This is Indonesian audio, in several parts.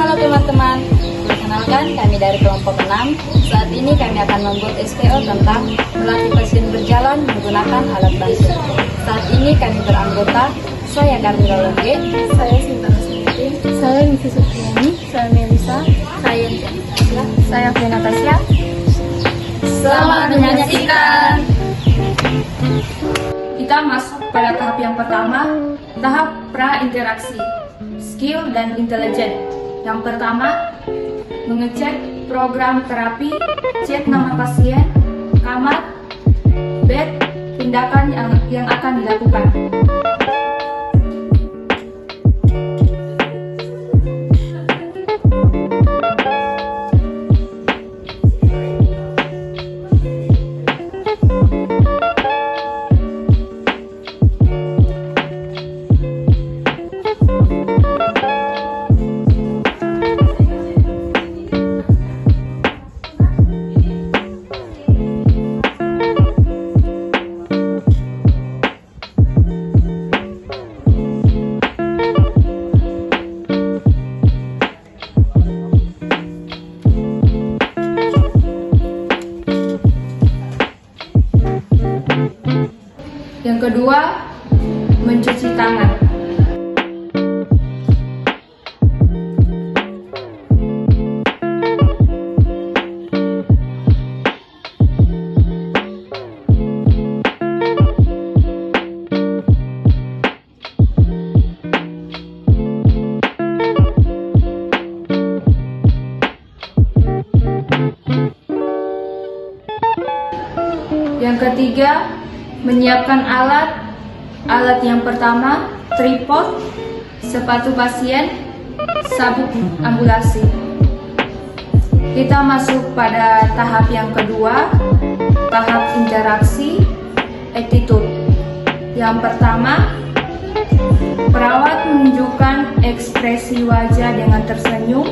Halo teman-teman, perkenalkan kami dari kelompok 6. Saat ini kami akan membuat SPO tentang melatih pasien berjalan menggunakan alat bantu. Saat ini kami beranggota, saya Karmila Longge, Saya Sinta Nasmiti, saya Misi Supriyani, saya Melisa, saya Tasya, saya Fiona Tasya. Selamat menyaksikan. Kita masuk pada tahap yang pertama, tahap pra-interaksi, skill dan intelijen. Yang pertama, mengecek program terapi, cek nama pasien, kamar, bed, tindakan yang akan dilakukan. Yang kedua, mencuci tangan. Yang ketiga, menyiapkan alat. Alat yang pertama, tripod, sepatu pasien, sabuk ambulasi. Kita masuk pada tahap yang kedua, tahap interaksi, attitude. Yang pertama, perawat menunjukkan ekspresi wajah dengan tersenyum.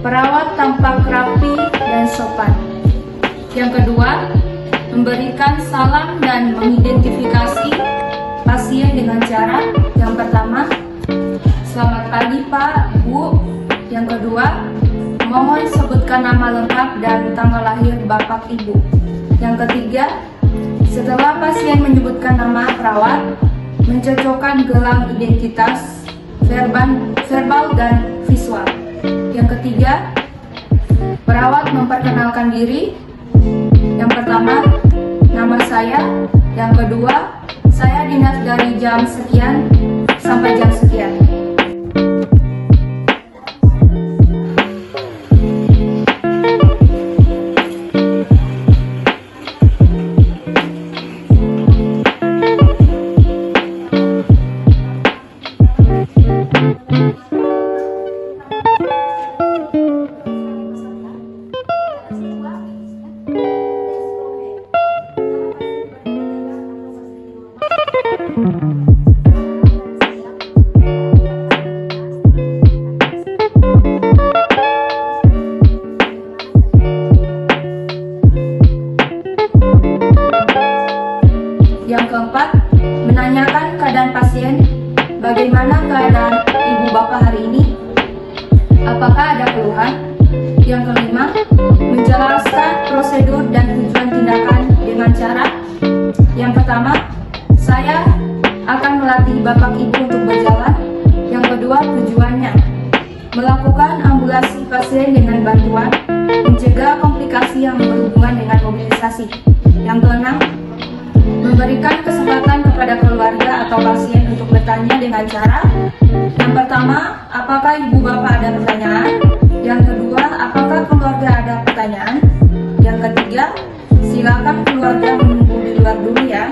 Perawat tampak rapi dan sopan. Yang kedua, memberikan salam dan mengidentifikasi pasien dengan cara yang pertama, selamat pagi Pak, Bu. Yang kedua, mohon sebutkan nama lengkap dan tanggal lahir Bapak Ibu. Yang ketiga, setelah pasien menyebutkan nama perawat, mencocokkan gelang identitas verbal dan visual. Yang ketiga, perawat memperkenalkan diri. Yang pertama, nama saya. Yang kedua, saya dinas dari jam sekian sampai jam sekian. Yang keempat, menanyakan keadaan pasien. Bagaimana keadaan ibu bapak hari ini? Apakah ada keluhan? Yang kelima, menjelaskan prosedur dan tujuan tindakan dengan cara. Yang pertama, saya akan melatih bapak ibu untuk berjalan. Yang kedua, tujuannya melakukan ambulasi pasien dengan bantuan, mencegah komplikasi yang berhubungan dengan mobilisasi. Yang keenam, memberikan kesempatan kepada keluarga atau pasien untuk bertanya dengan cara. Yang pertama, apakah ibu bapak ada pertanyaan? Yang kedua, apakah keluarga ada pertanyaan? Yang ketiga, silakan keluarga menunggu di luar dulu ya.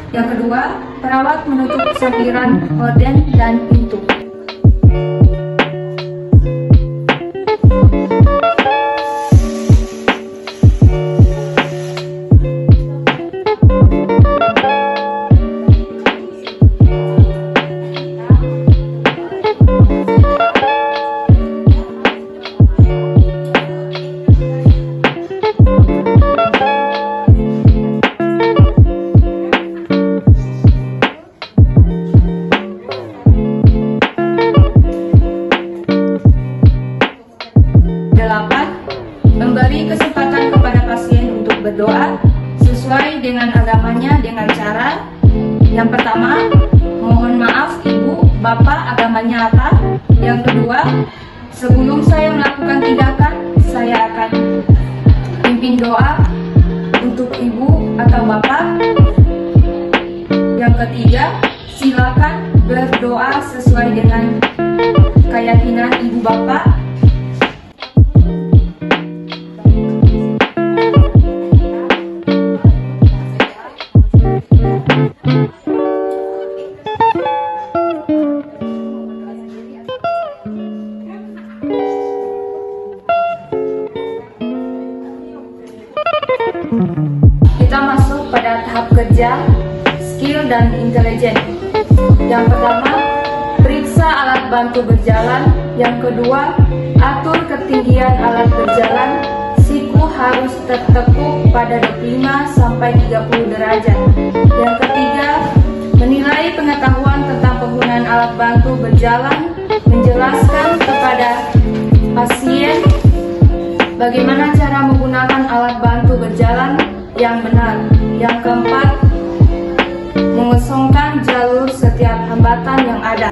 Yang kedua, perawat menutup sampiran horden dan pintu. berdoa sesuai dengan agamanya dengan cara yang pertama, mohon maaf ibu, bapak agamanya apa. Yang kedua, sebelum saya melakukan tindakan, saya akan pimpin doa untuk ibu atau bapak. Yang ketiga, silakan berdoa sesuai dengan keyakinan ibu bapak. Kita masuk pada tahap kerja, skill dan intelijen. Yang pertama, periksa alat bantu berjalan. Yang kedua, atur ketinggian alat berjalan. Siku harus tertekuk pada 25 sampai 30 derajat. Yang ketiga, menilai pengetahuan tentang penggunaan alat bantu berjalan, menjelaskan kepada pasien bagaimana cara menggunakan alat bantu berjalan yang benar. Yang keempat, mengosongkan jalur setiap hambatan yang ada.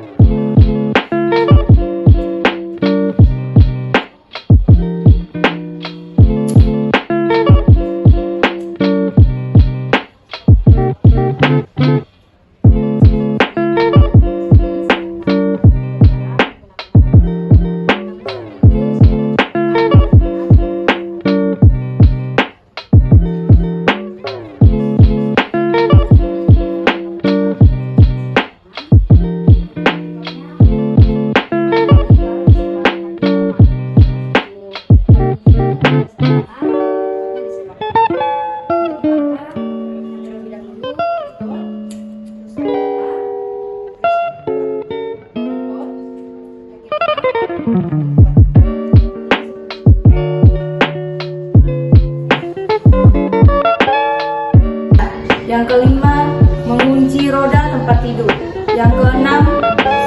Yang kelima, mengunci roda tempat tidur. Yang keenam,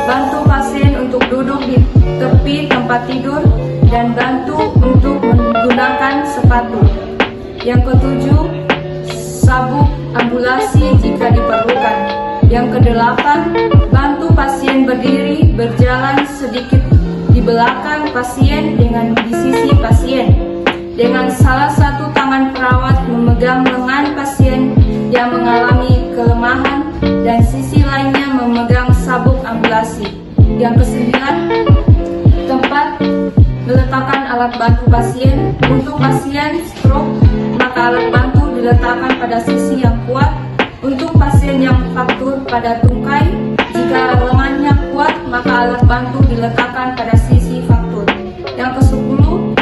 bantu pasien untuk duduk di tepi tempat tidur dan bantu untuk menggunakan sepatu. Yang ketujuh, sabuk ambulasi jika diperlukan. Yang kedelapan, bantu pasien berdiri berjalan sedikit di belakang pasien dengan di sisi pasien. Dengan salah satu tangan perawat memegang lengan pasien yang mengalami kelemahan dan sisi lainnya memegang sabuk ambulasi. Yang kesembilan, tempat meletakkan alat bantu pasien. Untuk pasien stroke, maka alat bantu diletakkan pada sisi yang kuat. Untuk pasien yang fraktur pada tungkai, jika lengannya kuat, maka alat bantu diletakkan pada sisi fraktur. Yang kesepuluh,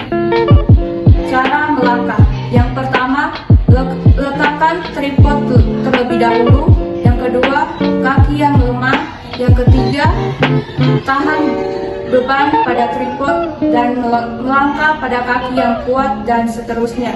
cara melangkah. Yang pertama, letakkan tripod terlebih dahulu. Yang kedua, kaki yang lemah. Yang ketiga, tahan beban pada tripod dan melangkah pada kaki yang kuat dan seterusnya.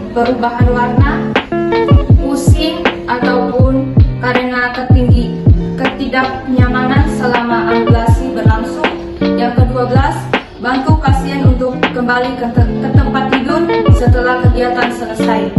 Perubahan warna, pusing, ataupun karena ketidaknyamanan selama ambulasi berlangsung. Yang ke-12, bantu pasien untuk kembali ke tempat tidur setelah kegiatan selesai.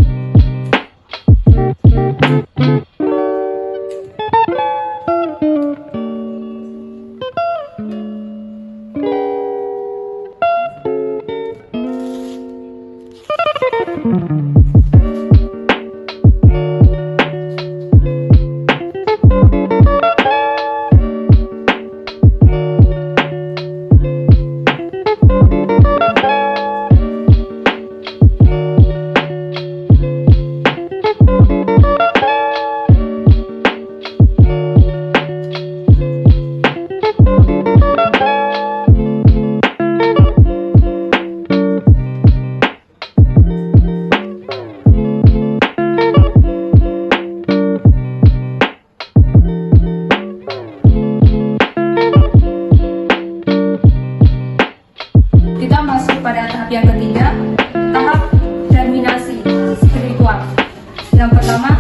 Yang pertama,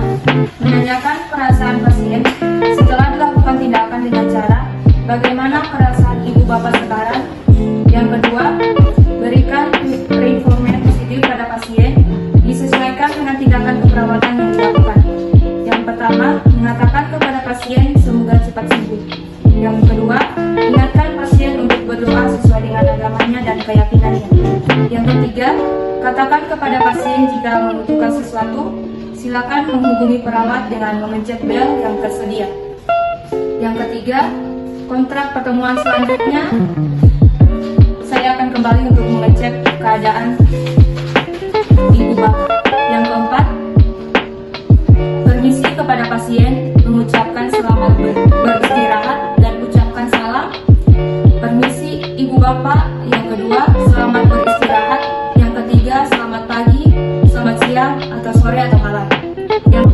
menanyakan perasaan pasien setelah dilakukan tindakan dengan cara bagaimana perasaan ibu bapak sekarang. Yang kedua, berikan reinformasi positif pada pasien disesuaikan dengan tindakan keperawatan yang dilakukan. Yang pertama, mengatakan kepada pasien semoga cepat sembuh. Yang kedua, ingatkan pasien untuk berdoa sesuai dengan agamanya dan keyakinannya. Yang ketiga, katakan kepada pasien jika membutuhkan sesuatu, silakan menghubungi perawat dengan memencet bel yang tersedia. Yang ketiga, kontrak pertemuan selanjutnya, saya akan kembali untuk mengecek keadaan ibu bapak. Yang keempat, permisi kepada pasien, mengucapkan selamat beristirahat dan ucapkan salam. Permisi ibu bapak. Yang kedua, selamat beristirahat. Yang ketiga, selamat pagi, selamat siang, atau sore atau malam. Yang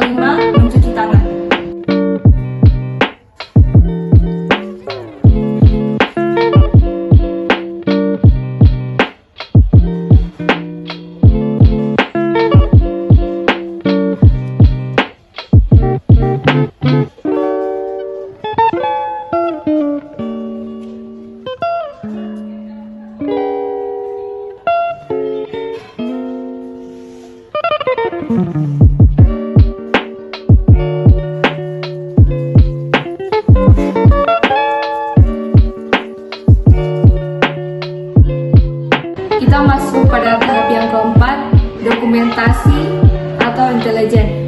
kelima, mencuci tangan. Kita masuk pada tahap yang keempat, dokumentasi atau intelijen.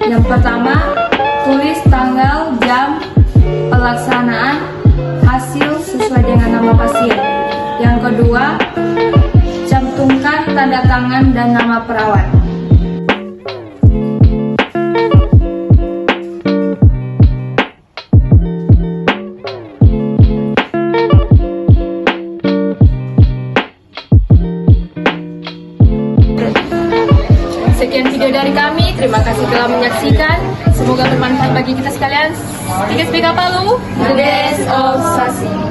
Yang pertama, tulis tanggal, jam, pelaksanaan, hasil sesuai dengan nama pasien. Yang kedua, cantumkan tanda tangan dan nama perawat. Sekian video dari kami, terima kasih telah menyaksikan. Semoga bermanfaat bagi kita sekalian. Tiga Spika Palu, the best of Sasi.